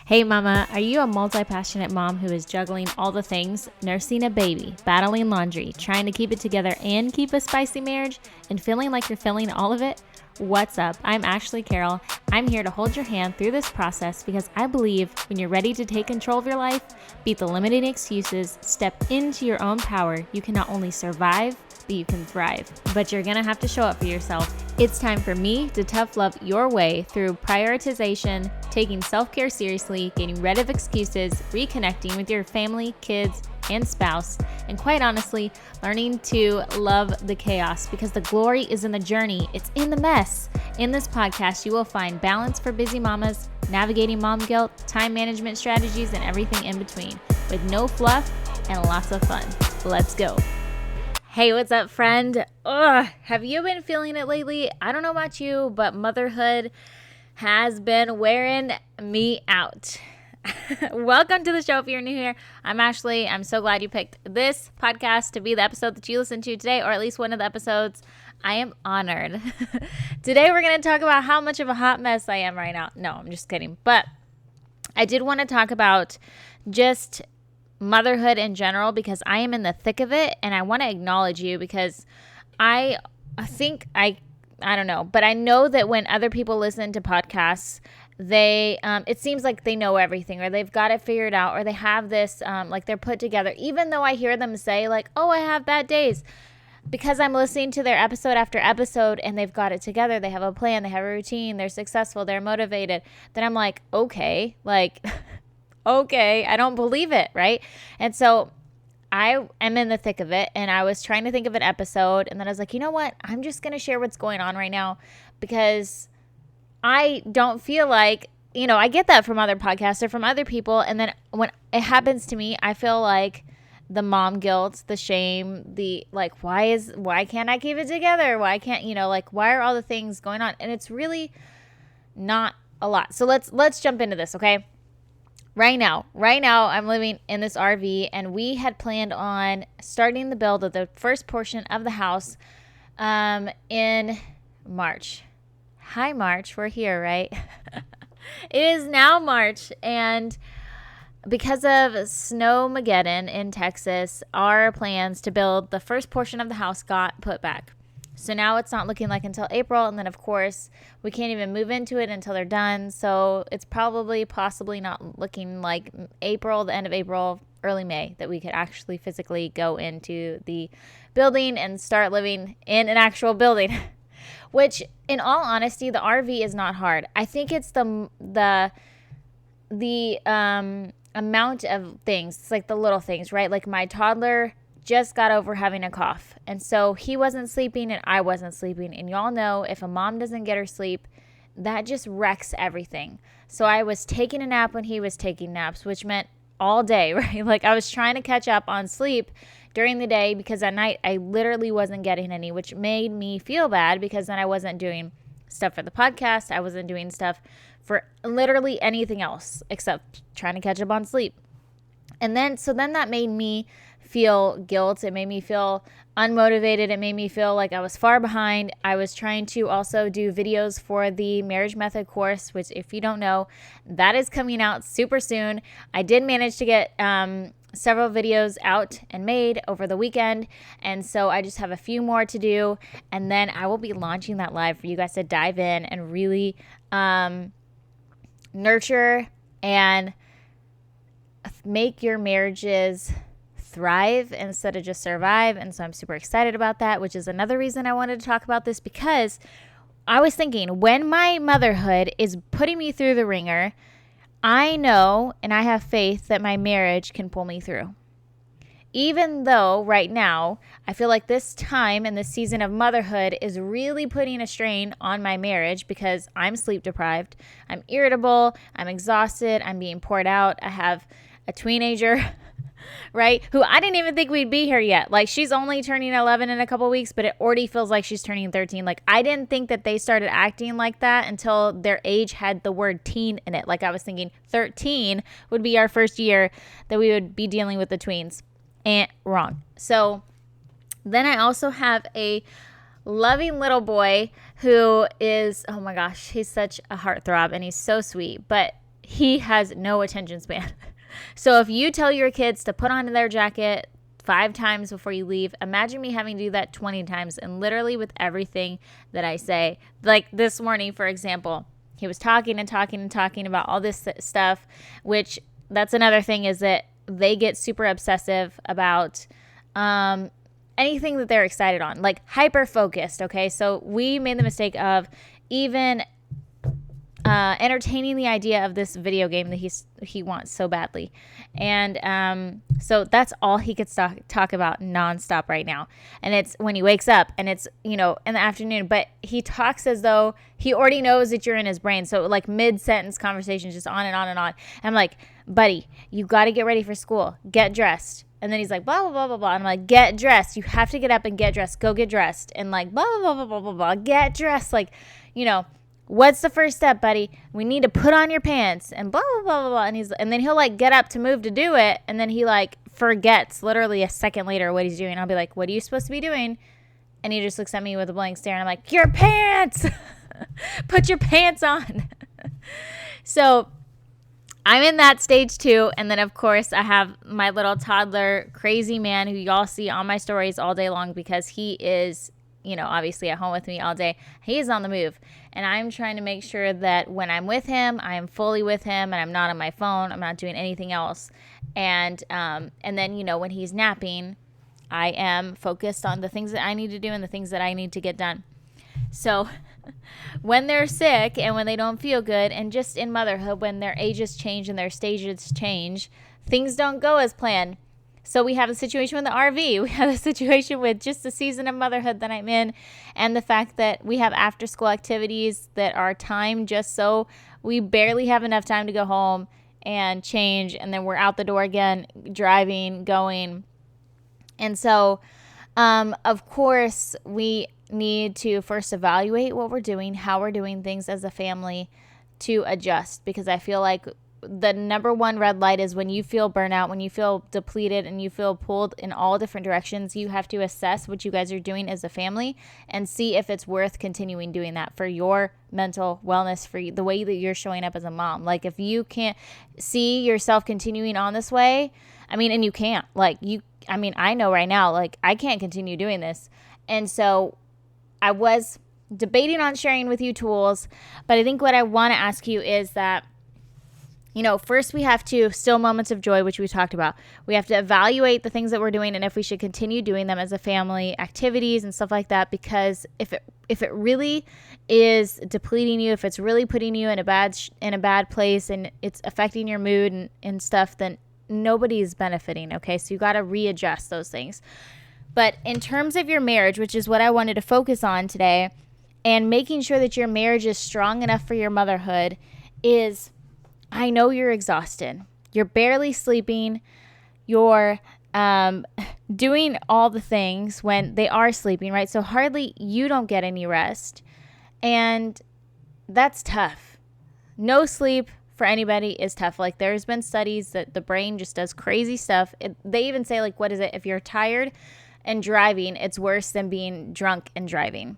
Hey mama, are you a multi-passionate mom who is juggling all the things, nursing a baby, battling laundry, trying to keep it together and keep a spicy marriage, and feeling like you're feeling all of it? What's up? I'm Ashley Carroll. I'm here to hold your hand through this process because I believe when you're ready to take control of your life, beat the limiting excuses, step into your own power, you can not only survive, but you can thrive. But you're gonna have to show up for yourself. It's time for me to tough love your way through prioritization, taking self-care seriously, getting rid of excuses, reconnecting with your family, kids, and spouse, and quite honestly, learning to love the chaos because the glory is in the journey. It's in the mess. In this podcast, you will find balance for busy mamas, navigating mom guilt, time management strategies, and everything in between with no fluff and lots of fun. Let's go. Hey, what's up, friend? Have you been feeling it lately? I don't know about you, but motherhood has been wearing me out. Welcome to the show. If you're new here, I'm Ashley. I'm so glad you picked this podcast to be the episode that you listen to today, or at least one of the episodes. I am honored. Today, we're going to talk about how much of a hot mess I am right now. No, I'm just kidding. But I did want to talk about just motherhood in general because I am in the thick of it, and I want to acknowledge you because I don't know, but I know that when other people listen to podcasts, they it seems like they know everything, or they've got it figured out, or they have this like they're put together, even though I hear them say like, oh, I have bad days, because I'm listening to their episode after episode and they've got it together. They have a plan, they have a routine, they're successful, they're motivated. Then I'm like, okay, okay, I don't believe it, right? And so I am in the thick of it, and I was trying to think of an episode, and then I was like, you know what? I'm just going to share what's going on right now because I don't feel like, I get that from other podcasts or from other people, and then when it happens to me, I feel like the mom guilt, the shame, the why can't I keep it together? Why can't, why are all the things going on? And it's really not a lot. So let's jump into this, okay? Right now, I'm living in this RV, and we had planned on starting the build of the first portion of the house in March. Hi, March. We're here, right? It is now March, and because of Snowmageddon in Texas, our plans to build the first portion of the house got put back. So now it's not looking like until April, and then of course we can't even move into it until they're done. So it's possibly not looking like April, the end of April, early May, that we could actually physically go into the building and start living in an actual building. Which, in all honesty, the RV is not hard. I think it's the amount of things. It's like the little things, right? Like my toddler just got over having a cough, and so he wasn't sleeping and I wasn't sleeping, and y'all know if a mom doesn't get her sleep, that just wrecks everything. So I was taking a nap when he was taking naps, which meant all day, right? Like I was trying to catch up on sleep during the day because at night I literally wasn't getting any, which made me feel bad because then I wasn't doing stuff for the podcast. I wasn't doing stuff for literally anything else except trying to catch up on sleep. And then that made me feel guilt. It made me feel unmotivated. It made me feel like I was far behind. I was trying to also do videos for the marriage method course, which if you don't know, that is coming out super soon. I did manage to get several videos out and made over the weekend, and so I just have a few more to do, and then I will be launching that live for you guys to dive in and really nurture and make your marriages thrive instead of just survive. And so I'm super excited about that, which is another reason I wanted to talk about this, because I was thinking when my motherhood is putting me through the ringer, I know and I have faith that my marriage can pull me through. Even though right now I feel like this time and this season of motherhood is really putting a strain on my marriage because I'm sleep deprived, I'm irritable, I'm exhausted, I'm being poured out. I have a teenager, right, who I didn't even think we'd be here yet. Like, she's only turning 11 in a couple weeks, but it already feels like she's turning 13. Like, I didn't think that they started acting like that until their age had the word teen in it. Like, I was thinking 13 would be our first year that we would be dealing with the tweens. And wrong. So then I also have a loving little boy who is, oh my gosh, he's such a heartthrob and he's so sweet. But he has no attention span. So if you tell your kids to put on their jacket 5 times before you leave, imagine me having to do that 20 times, and literally with everything that I say. Like this morning, for example, he was talking about all this stuff, which that's another thing, is that they get super obsessive about anything that they're excited on, like hyper focused. Okay. So we made the mistake of even entertaining the idea of this video game that he wants so badly. And so that's all he could talk about nonstop right now. And it's when he wakes up, and it's, in the afternoon, but he talks as though he already knows that you're in his brain. So like mid-sentence conversations, just on and on and on. And I'm like, buddy, you got to get ready for school. Get dressed. And then he's like, blah, blah, blah, blah, blah. And I'm like, get dressed. You have to get up and get dressed. Go get dressed. And like, blah, blah, blah, blah, blah, blah, get dressed. Like, what's the first step, buddy? We need to put on your pants and blah, blah, blah, blah, blah. And then he'll like get up to move to do it. And then he like forgets literally a second later what he's doing. I'll be like, what are you supposed to be doing? And he just looks at me with a blank stare. And I'm like, your pants, put your pants on. So I'm in that stage too. And then of course I have my little toddler crazy man who y'all see on my stories all day long, because he is, obviously at home with me all day. He is on the move. And I'm trying to make sure that when I'm with him, I am fully with him, and I'm not on my phone. I'm not doing anything else. And then, when he's napping, I am focused on the things that I need to do and the things that I need to get done. So when they're sick and when they don't feel good, and just in motherhood, when their ages change and their stages change, things don't go as planned. So we have a situation with the RV. We have a situation with just the season of motherhood that I'm in, and the fact that we have after school activities that are timed just so we barely have enough time to go home and change, and then we're out the door again, driving, going. And so, of course, we need to first evaluate what we're doing, how we're doing things as a family to adjust, because I feel like the number one red light is when you feel burnout, when you feel depleted and you feel pulled in all different directions. You have to assess what you guys are doing as a family and see if it's worth continuing doing that for your mental wellness, for the way that you're showing up as a mom. Like if you can't see yourself continuing on this way, and you can't, I know right now, I can't continue doing this. And so I was debating on sharing with you tools, but I think what I want to ask you is that, first we have to still moments of joy, which we talked about. We have to evaluate the things that we're doing and if we should continue doing them as a family, activities and stuff like that. Because if it really is depleting you, if it's really putting you in a bad place and it's affecting your mood and stuff, then nobody's benefiting. Okay, so you got to readjust those things. But in terms of your marriage, which is what I wanted to focus on today, and making sure that your marriage is strong enough for your motherhood, is I know you're exhausted. You're barely sleeping. You're doing all the things when they are sleeping, right? So hardly you don't get any rest. And that's tough. No sleep for anybody is tough. There's been studies that the brain just does crazy stuff. They even say, what is it? If you're tired and driving, it's worse than being drunk and driving.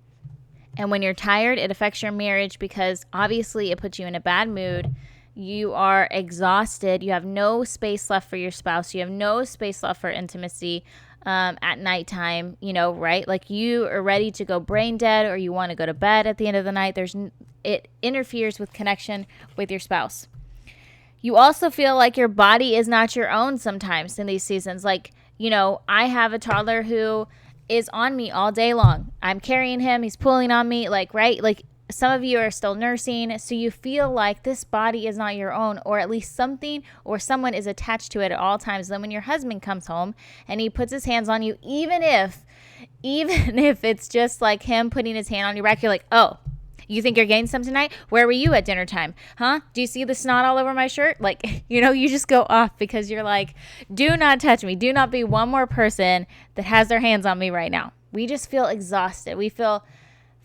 And when you're tired, it affects your marriage because obviously it puts you in a bad mood. You are exhausted. You have no space left for your spouse. You have no space left for intimacy at nighttime, right? You are ready to go brain dead, or you want to go to bed at the end of the night. It interferes with connection with your spouse. You also feel like your body is not your own sometimes in these seasons. I have a toddler who is on me all day long. I'm carrying him. He's pulling on me, right? Some of you are still nursing, so you feel like this body is not your own, or at least something or someone is attached to it at all times. Then when your husband comes home and he puts his hands on you, even if it's just like him putting his hand on your back, you're like, oh, you think you're getting some tonight? Where were you at dinner time? Huh? Do you see the snot all over my shirt? You just go off because you're like, do not touch me. Do not be one more person that has their hands on me right now. We just feel exhausted. We feel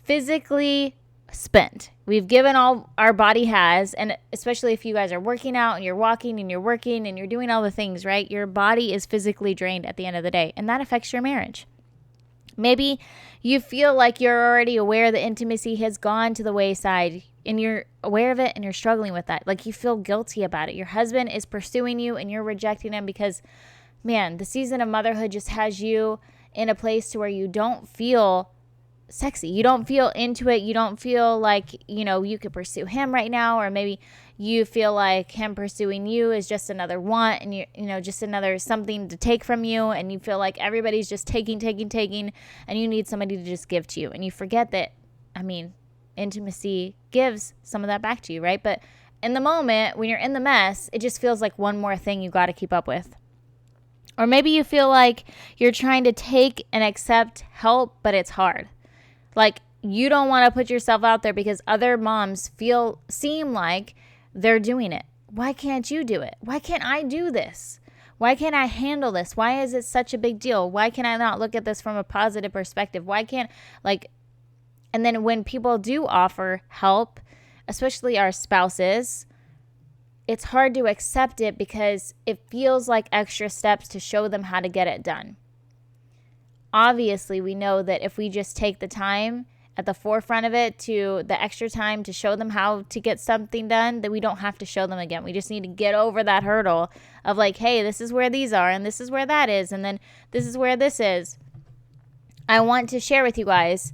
physically spent. We've given all our body has, and especially if you guys are working out and you're walking and you're working and you're doing all the things, right? Your body is physically drained at the end of the day, and that affects your marriage. Maybe you feel like you're already aware that intimacy has gone to the wayside. and you're aware of it and you're struggling with that. Like you feel guilty about it. Your husband is pursuing you and you're rejecting him because, man, the season of motherhood just has you in a place to where you don't feel sexy. You don't feel into it. You don't feel like, you could pursue him right now, or maybe you feel like him pursuing you is just another want and just another something to take from you, and you feel like everybody's just taking, and you need somebody to just give to you. And you forget that, intimacy gives some of that back to you, right? But in the moment, when you're in the mess, it just feels like one more thing you got to keep up with. Or maybe you feel like you're trying to take and accept help, but it's hard. Like you don't want to put yourself out there because other moms seem like they're doing it. Why can't you do it? Why can't I do this? Why can't I handle this? Why is it such a big deal? Why can I not look at this from a positive perspective? Why can't and then when people do offer help, especially our spouses, it's hard to accept it because it feels like extra steps to show them how to get it done. Obviously, we know that if we just take the time at the forefront of it, to the extra time to show them how to get something done, that we don't have to show them again. We just need to get over that hurdle of like, hey, this is where these are, and this is where that is, and then this is where this is. I want to share with you guys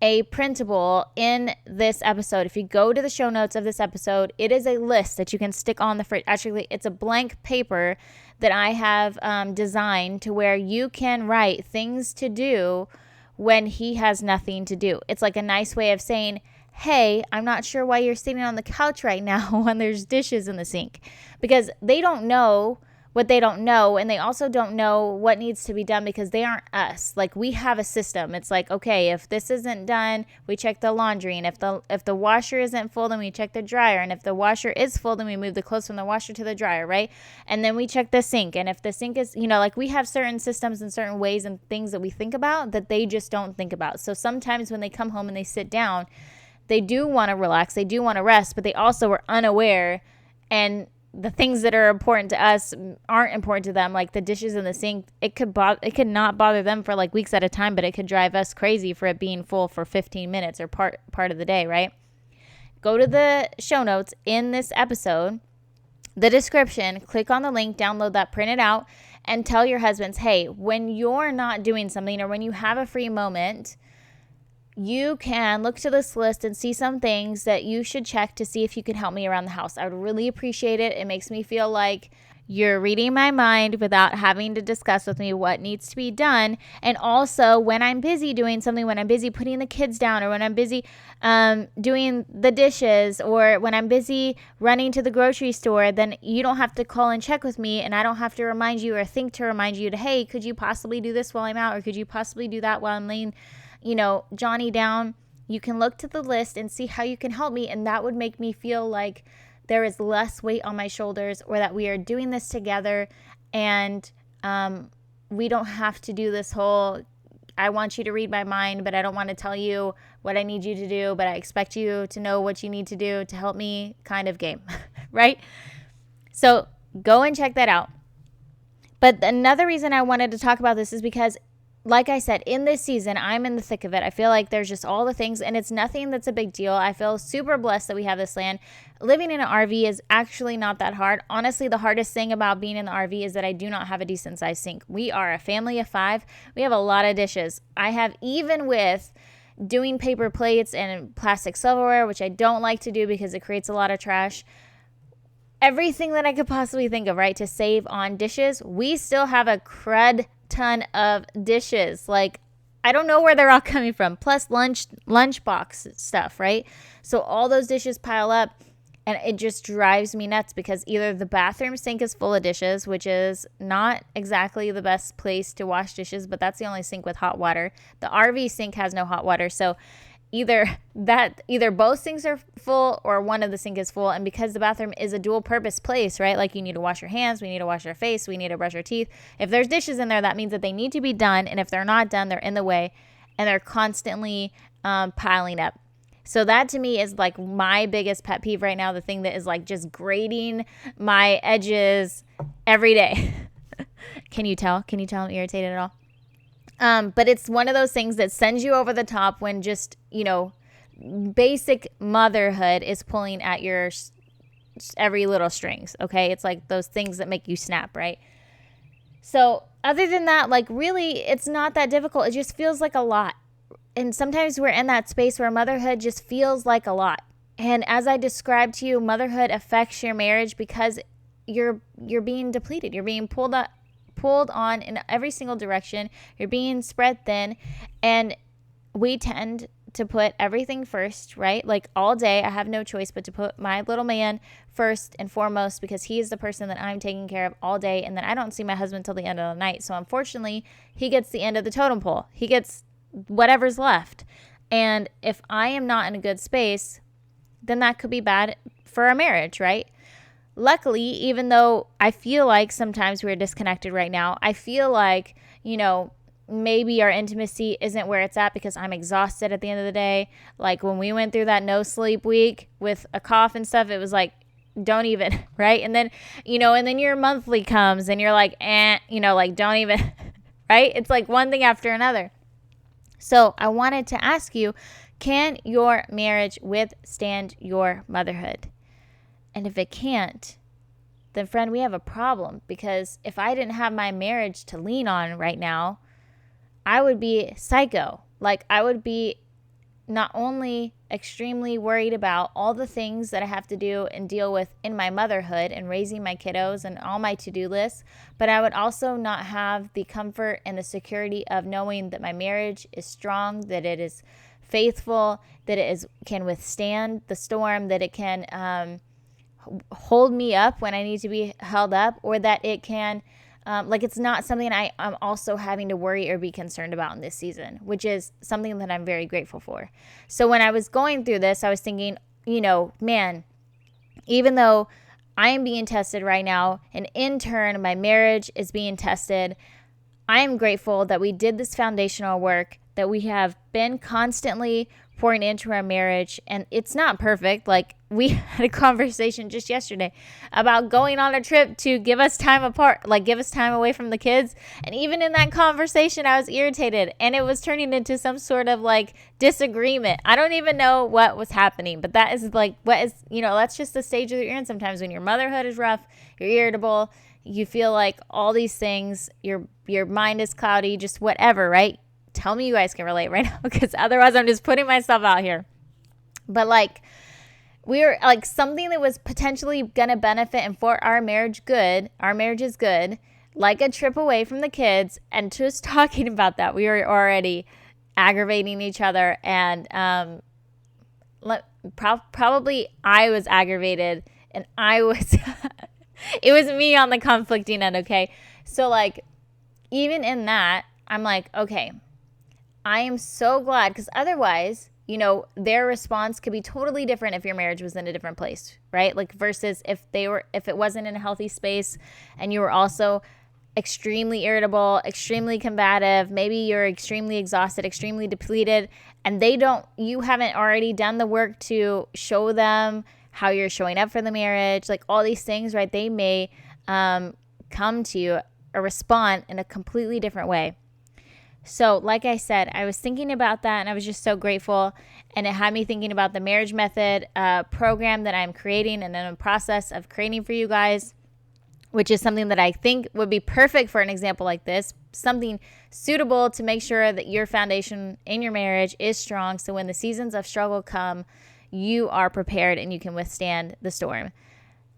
a printable in this episode. If you go to the show notes of this episode, it is a list that you can stick on the fridge. Actually, it's a blank paper that I have designed to where you can write things to do when he has nothing to do. It's like a nice way of saying, hey, I'm not sure why you're sitting on the couch right now when there's dishes in the sink. Because they don't know what they don't know, and they also don't know what needs to be done because they aren't us. Like we have a system. It's like, okay, if this isn't done, we check the laundry, and if the washer isn't full, then we check the dryer, and if the washer is full, then we move the clothes from the washer to the dryer, right? And then we check the sink, and if the sink is, we have certain systems and certain ways and things that we think about that they just don't think about. So sometimes when they come home and they sit down, they do want to relax, they do want to rest, but they also are unaware, and the things that are important to us aren't important to them, like the dishes in the sink. It could not bother them for like weeks at a time, but it could drive us crazy for it being full for 15 minutes or part of the day, right? Go to the show notes in this episode, the description, click on the link, download that, print it out, and tell your husbands, hey, when you're not doing something or when you have a free moment, you can look to this list and see some things that you should check to see if you can help me around the house. I would really appreciate it. It makes me feel like you're reading my mind without having to discuss with me what needs to be done. And also when I'm busy doing something, when I'm busy putting the kids down, or when I'm busy doing the dishes, or when I'm busy running to the grocery store, then you don't have to call and check with me, and I don't have to remind you or think to remind you to, hey, could you possibly do this while I'm out? Or could you possibly do that while I'm laying Johnny down? You can look to the list and see how you can help me, and that would make me feel like there is less weight on my shoulders, or that we are doing this together, and we don't have to do this whole, I want you to read my mind, but I don't want to tell you what I need you to do, but I expect you to know what you need to do to help me kind of game, right? So go and check that out. But another reason I wanted to talk about this is because, like I said, in this season, I'm in the thick of it. I feel like there's just all the things, and it's nothing that's a big deal. I feel super blessed that we have this land. Living in an RV is actually not that hard. Honestly, the hardest thing about being in the RV is that I do not have a decent sized sink. We are a family of 5. We have a lot of dishes. I have, even with doing paper plates and plastic silverware, which I don't like to do because it creates a lot of trash, everything that I could possibly think of, right, to save on dishes, we still have a crud ton of dishes. Like, I don't know where they're all coming from. Plus lunchbox stuff, right? So all those dishes pile up, and it just drives me nuts because either the bathroom sink is full of dishes, which is not exactly the best place to wash dishes, but that's the only sink with hot water. The RV sink has no hot water, so either both sinks are full or one of the sink is full. And because the bathroom is a dual purpose place, right? Like, you need to wash your hands, we need to wash our face, we need to brush our teeth. If there's dishes in there, that means that they need to be done. And if they're not done, they're in the way, and they're constantly piling up. So that to me is like my biggest pet peeve right now. The thing that is like just grating my edges every day. Can you tell I'm irritated at all? But it's one of those things that sends you over the top when just, basic motherhood is pulling at your every little strings, okay? It's like those things that make you snap, right? So other than that, like really, it's not that difficult. It just feels like a lot. And sometimes we're in that space where motherhood just feels like a lot. And as I described to you, motherhood affects your marriage because you're being depleted. You're being pulled on in every single direction. You're being spread thin. And we tend to put everything first, right? Like all day, I have no choice but to put my little man first and foremost because he is the person that I'm taking care of all day. And then I don't see my husband till the end of the night. So unfortunately, he gets the end of the totem pole. He gets whatever's left. And if I am not in a good space, then that could be bad for our marriage, right? Luckily, even though I feel like sometimes we're disconnected right now, I feel like, maybe our intimacy isn't where it's at because I'm exhausted at the end of the day. Like when we went through that no sleep week with a cough and stuff, it was like, don't even, right? And then, and then your monthly comes and you're like, like don't even, right? It's like one thing after another. So I wanted to ask you, can your marriage withstand your motherhood? And if it can't, then friend, we have a problem, because if I didn't have my marriage to lean on right now, I would be psycho. Like I would be not only extremely worried about all the things that I have to do and deal with in my motherhood and raising my kiddos and all my to-do lists, but I would also not have the comfort and the security of knowing that my marriage is strong, that it is faithful, that it can withstand the storm, that it can hold me up when I need to be held up, or that it can it's not something I'm also having to worry or be concerned about in this season, which is something that I'm very grateful for. So when I was going through this, I was thinking, man, even though I am being tested right now, and in turn, my marriage is being tested, I am grateful that we did this foundational work, that we have been constantly pouring into our marriage. And it's not perfect. Like we had a conversation just yesterday about going on a trip to give us time apart, like give us time away from the kids. And even in that conversation, I was irritated and it was turning into some sort of like disagreement. I don't even know what was happening, but that is like, that's just the stage that you're in sometimes when your motherhood is rough, you're irritable, you feel like all these things, your mind is cloudy, just whatever, right? Tell me you guys can relate right now, because otherwise I'm just putting myself out here. But like, we're like something that was potentially going to benefit and for our marriage is good, like a trip away from the kids. And just talking about that, we were already aggravating each other. And probably I was aggravated and it was me on the conflicting end, okay? So like, even in that, I'm like, okay, I am so glad, because otherwise, their response could be totally different if your marriage was in a different place, right? Like versus if it wasn't in a healthy space and you were also extremely irritable, extremely combative, maybe you're extremely exhausted, extremely depleted, and you haven't already done the work to show them how you're showing up for the marriage, like all these things, right? They may come to you or respond in a completely different way. So like I said, I was thinking about that and I was just so grateful, and it had me thinking about the Marriage Method program that I'm creating and in the process of creating for you guys, which is something that I think would be perfect for an example like this, something suitable to make sure that your foundation in your marriage is strong, so when the seasons of struggle come, you are prepared and you can withstand the storm.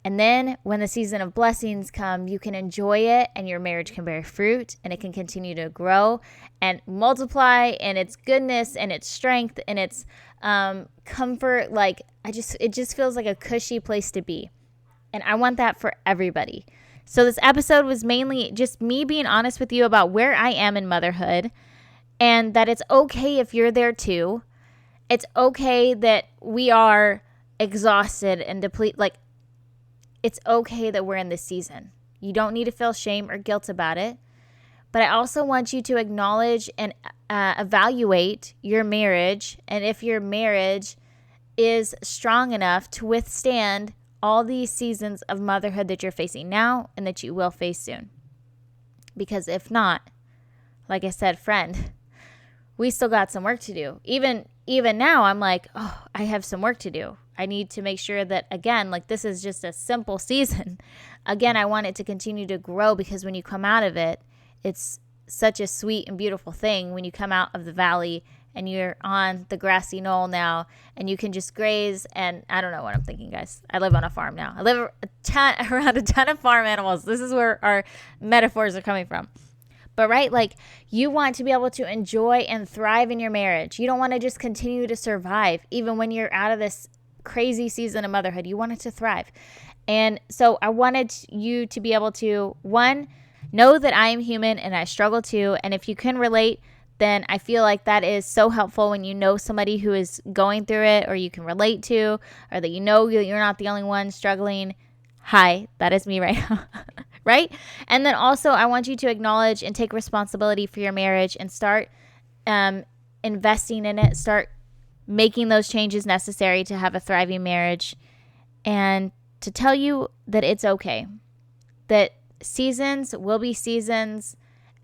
And then when the season of blessings come, you can enjoy it and your marriage can bear fruit and it can continue to grow and multiply in its goodness and its strength and its comfort. Like it just feels like a cushy place to be. And I want that for everybody. So this episode was mainly just me being honest with you about where I am in motherhood, and that it's okay if you're there too. It's okay that we are exhausted and depleted. Like, it's okay that we're in this season. You don't need to feel shame or guilt about it. But I also want you to acknowledge and evaluate your marriage, and if your marriage is strong enough to withstand all these seasons of motherhood that you're facing now and that you will face soon. Because if not, like I said, friend, we still got some work to do. Even now, I'm like, oh, I have some work to do. I need to make sure that, again, like, this is just a simple season. Again, I want it to continue to grow, because when you come out of it, it's such a sweet and beautiful thing when you come out of the valley and you're on the grassy knoll now and you can just graze. And I don't know what I'm thinking, guys. I live on a farm now. I live around a ton of farm animals. This is where our metaphors are coming from. But right, like, you want to be able to enjoy and thrive in your marriage. You don't want to just continue to survive. Even when you're out of this crazy season of motherhood, you want it to thrive. And so I wanted you to be able to, one, know that I am human and I struggle too. And if you can relate, then I feel like that is so helpful when you know somebody who is going through it, or you can relate to, or that you know you're not the only one struggling. Hi, that is me right now. Right? And then also, I want you to acknowledge and take responsibility for your marriage and start investing in it. Start making those changes necessary to have a thriving marriage, and to tell you that it's okay. That seasons will be seasons,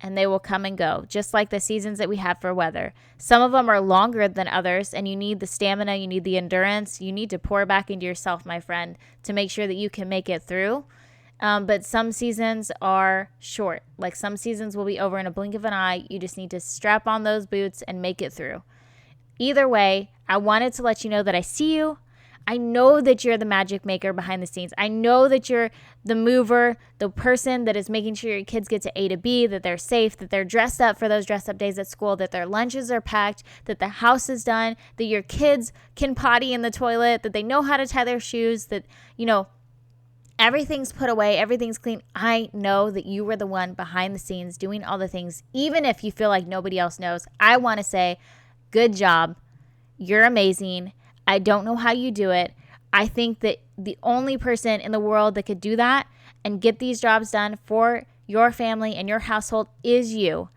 and they will come and go, just like the seasons that we have for weather. Some of them are longer than others, and you need the stamina, you need the endurance, you need to pour back into yourself, my friend, to make sure that you can make it through. But some seasons are short. Like, some seasons will be over in a blink of an eye. You just need to strap on those boots and make it through. Either way, I wanted to let you know that I see you. I know that you're the magic maker behind the scenes. I know that you're the mover, the person that is making sure your kids get to A to B, that they're safe, that they're dressed up for those dress up days at school, that their lunches are packed, that the house is done, that your kids can potty in the toilet, that they know how to tie their shoes, that, everything's put away, everything's clean. I know that you were the one behind the scenes doing all the things. Even if you feel like nobody else knows, I want to say, good job. You're amazing. I don't know how you do it. I think that the only person in the world that could do that and get these jobs done for your family and your household is you.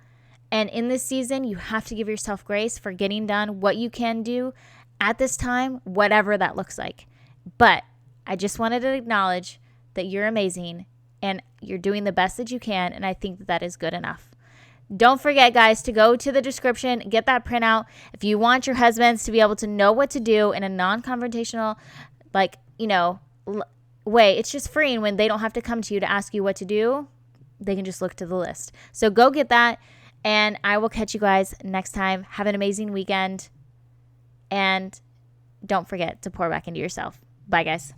And in this season, you have to give yourself grace for getting done what you can do at this time, whatever that looks like. But I just wanted to acknowledge that you're amazing and you're doing the best that you can. And I think that is good enough. Don't forget, guys, to go to the description, get that printout. If you want your husbands to be able to know what to do in a non-confrontational, way, it's just freeing when they don't have to come to you to ask you what to do. They can just look to the list. So go get that. And I will catch you guys next time. Have an amazing weekend. And don't forget to pour back into yourself. Bye, guys.